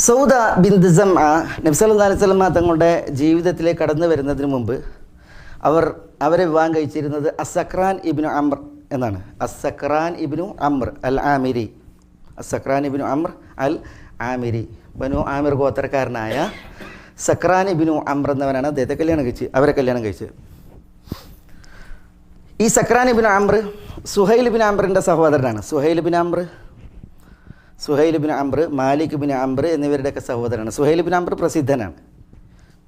സൗദ ബിന്ത് സംഅ നബി സല്ലല്ലാഹു അലൈഹി വസല്ലം തങ്ങളുടെ ജീവിതത്തിലേക്ക് കടന്നു വരുന്നതിന് മുമ്പ് അവരെ വിവാഹം കഴിച്ചിരുന്നത് അസ്സക്രാൻ ഇബ്നു അംർ എന്നാണ്. അസ്സക്രാൻ ഇബ്നു അംർ അൽ ആമിരി. അസ്സക്രാൻ ഇബ്നു അംർ അൽ ആമിരി, ബനു ആമിർ ഗോത്രക്കാരനായ സക്രാൻ ഇബ്നു അംർ എന്നവനാണ് അദ്ദേഹത്തെ അവരെ കല്യാണം കഴിച്ചത്. ഈ സക്രാൻ ഇബ്നു അംർ സുഹൈൽ ഇബ്നു അംറിൻ്റെ സഹോദരനാണ്. സുഹൈൽ ഇബ്നു അംർ, മാലിക് ഇബ്നു അംർ എന്നിവരുടെയൊക്കെ സഹോദരനാണ്. സുഹൈൽ ഇബ്നു അംർ പ്രസിദ്ധനാണ്.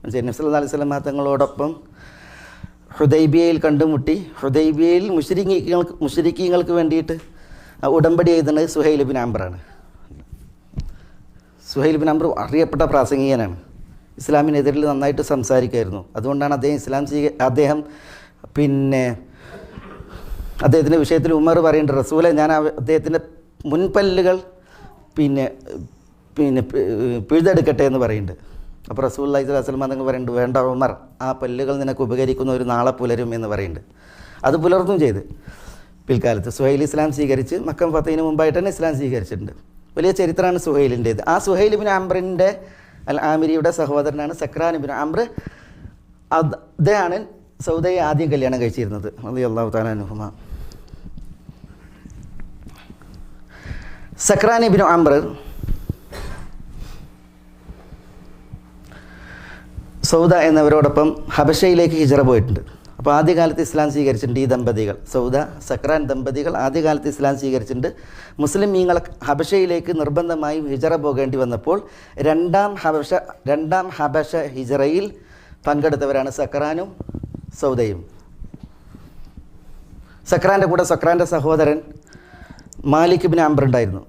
നബി സല്ലല്ലാഹു അലൈഹി വസല്ലം തങ്ങളോടൊപ്പം ഹുദൈബിയയിൽ കണ്ടുമുട്ടി. ഹുദൈബിയയിൽ മുശ്രിക്കീങ്ങൾക്ക് വേണ്ടിയിട്ട് ഉടമ്പടി എഴുതുന്നത് സുഹൈൽ ഇബ്നു അംറാണ്. സുഹൈൽ ഇബ്നു അംർ അറിയപ്പെട്ട പ്രാസംഗികനാണ്. ഇസ്ലാമിനെതിരിൽ നന്നായിട്ട് സംസാരിക്കുമായിരുന്നു. അതുകൊണ്ടാണ് അദ്ദേഹത്തിൻ്റെ വിഷയത്തിൽ ഉമർ പറയുന്നുണ്ട്, റസൂലെ ഞാൻ അദ്ദേഹത്തിൻ്റെ മുൻപല്ലുകൾ പിഴുതെടുക്കട്ടെ എന്ന് പറയുന്നുണ്ട്. അപ്പോൾ റസൂലുള്ളാഹി സ്വല്ലല്ലാഹു അലൈഹി വസല്ലം തങ്ങൾ പറയുന്നുണ്ട്, വേണ്ട ഉമർ, ആ പല്ലുകൾ നിനക്ക് ഉപകരിക്കുന്ന ഒരു നാളെ പുലരും എന്ന് പറയുന്നുണ്ട്. അത് പുലർത്തും ചെയ്ത് പിൽക്കാലത്ത് സുഹൈൽ ഇസ്ലാം സ്വീകരിച്ച് മക്കം ഫതഹിന് മുമ്പായിട്ട് തന്നെ ഇസ്ലാം സ്വീകരിച്ചിട്ടുണ്ട്. വലിയ ചരിത്രമാണ് സുഹൈലിൻ്റേത്. ആ സുഹൈൽ ഇബ്നു അംറിൻ്റെ അൽ ആമിരിയുടെ സഹോദരനാണ് സക്രാൻ ഇബ്നു അംർ. അദ്ദേഹമാണ് സൗദയെ ആദ്യം കല്യാണം കഴിച്ചിരുന്നത്. റളിയല്ലാഹു തആല അൻഹുമാ. സക്രാൻ ഇബ്നു അംർ സൗദ എന്നവരോടൊപ്പം ഹബഷയിലേക്ക് ഹിജറ പോയിട്ടുണ്ട്. അപ്പോൾ ആദ്യകാലത്ത് ഇസ്ലാം സ്വീകരിച്ചിട്ടുണ്ട് ഈ ദമ്പതികൾ. സൗദ സക്രാൻ ദമ്പതികൾ ആദ്യകാലത്ത് ഇസ്ലാം സ്വീകരിച്ചിട്ടുണ്ട്. മുസ്ലിമീങ്ങൾ ഹബഷയിലേക്ക് നിർബന്ധമായും ഹിജറ പോകേണ്ടി വന്നപ്പോൾ രണ്ടാം ഹബഷ ഹിജറയിൽ പങ്കെടുത്തവരാണ് സക്രാനും സൗദയും. സക്രാൻ്റെ കൂടെ സക്രാൻ്റെ സഹോദരൻ മാലിക് ഇബ്നു അംർ ഉണ്ടായിരുന്നു.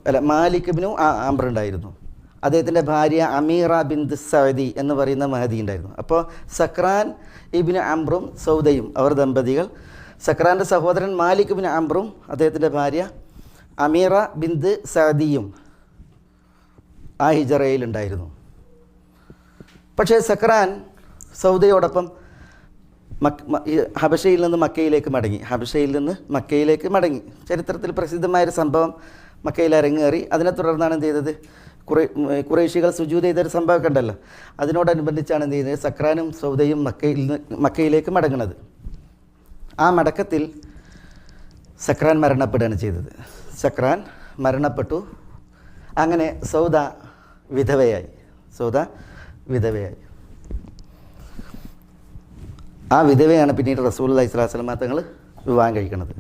അദ്ദേഹത്തിൻ്റെ ഭാര്യ അമീറ ബിന്ത് സഅദി എന്ന് പറയുന്ന മഹദി ഉണ്ടായിരുന്നു. അപ്പോൾ സക്രാൻ ഇബ്നു അംറും സൗദയും അവർ ദമ്പതികൾ. സക്രാൻ്റെ സഹോദരൻ മാലിക് ഇബ്നു അംറും അദ്ദേഹത്തിൻ്റെ ഭാര്യ അമീറ ബിന്ത് സഅദിയും ആ ഹിജറയിലുണ്ടായിരുന്നു. പക്ഷേ സക്രാൻ സൗദയോടൊപ്പം ഹബഷയിൽ നിന്ന് മക്കയിലേക്ക് മടങ്ങി. ചരിത്രത്തിൽ പ്രസിദ്ധമായൊരു സംഭവം മക്കയിൽ അരങ്ങേറി. അതിനെ തുടർന്നാണ് എന്ത് ചെയ്തത്, ഖുറൈശികൾ സുജൂദ് ചെയ്തൊരു സംഭവമൊക്കെ ഉണ്ടല്ലോ, അതിനോടനുബന്ധിച്ചാണ് എന്ത് ചെയ്യുന്നത്, സക്രാനും സൗദയും മക്കയിലേക്ക് മടങ്ങുന്നത്. ആ മടക്കത്തിൽ സക്രാൻ മരണപ്പെടുകയാണ് ചെയ്തത്. സക്രാൻ മരണപ്പെട്ടു. അങ്ങനെ സൗദ വിധവയായി. ആ വിധവയാണ് പിന്നീട് റസൂലുള്ളാഹി സ്വല്ലല്ലാഹു അലൈഹി വസല്ലം തങ്ങൾ വിവാഹം കഴിക്കുന്നത്.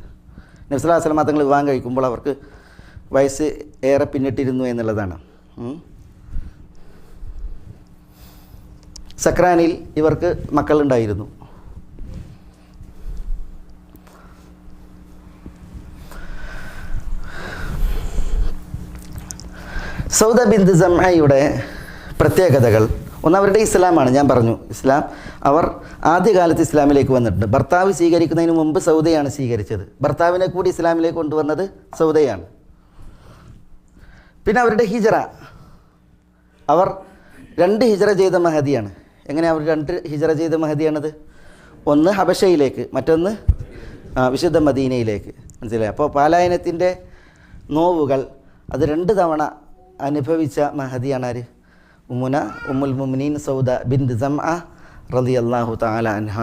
നബി സല്ലല്ലാഹു അലൈഹി വസല്ലം തങ്ങൾ വിവാഹം കഴിക്കുമ്പോൾ അവർക്ക് വയസ്സ് ഏറെ പിന്നിട്ടിരുന്നു എന്നുള്ളതാണ്. സക്രാനിൽ ഇവർക്ക് മക്കളുണ്ടായിരുന്നു. സൗദ ബിന്ത് സംഅയുടെ പ്രത്യേകതകൾ, ഒന്ന് അവരുടെ ഇസ്ലാമാണ്. ഞാൻ പറഞ്ഞു, അവർ ആദ്യകാലത്ത് ഇസ്ലാമിലേക്ക് വന്നിട്ടുണ്ട്. ഭർത്താവ് സ്വീകരിക്കുന്നതിന് മുമ്പ് സൗദയാണ് സ്വീകരിച്ചത്. ഭർത്താവിനെ കൂടി ഇസ്ലാമിലേക്ക് കൊണ്ടുവന്നത് സൗദയാണ്. പിന്നെ അവരുടെ ഹിജറ, അവർ 2 ഹിജറ ചെയ്ത മഹദിയാണ്. എങ്ങനെ അവർ 2 ഹിജറ ചെയ്ത മഹദിയാണത്? ഒന്ന് ഹബഷയിലേക്ക്, മറ്റൊന്ന് വിശുദ്ധ മദീനയിലേക്ക്. മനസ്സിലായി? അപ്പോൾ പാലായനത്തിൻ്റെ നോവുകൾ അത് 2 തവണ അനുഭവിച്ച മഹദിയാണ് ആര്? ഉമ്മുൽ മുഅ്മിനീൻ സൗദ ബിന്ത് സംഅ റളിയല്ലാഹു തആല അൻഹ.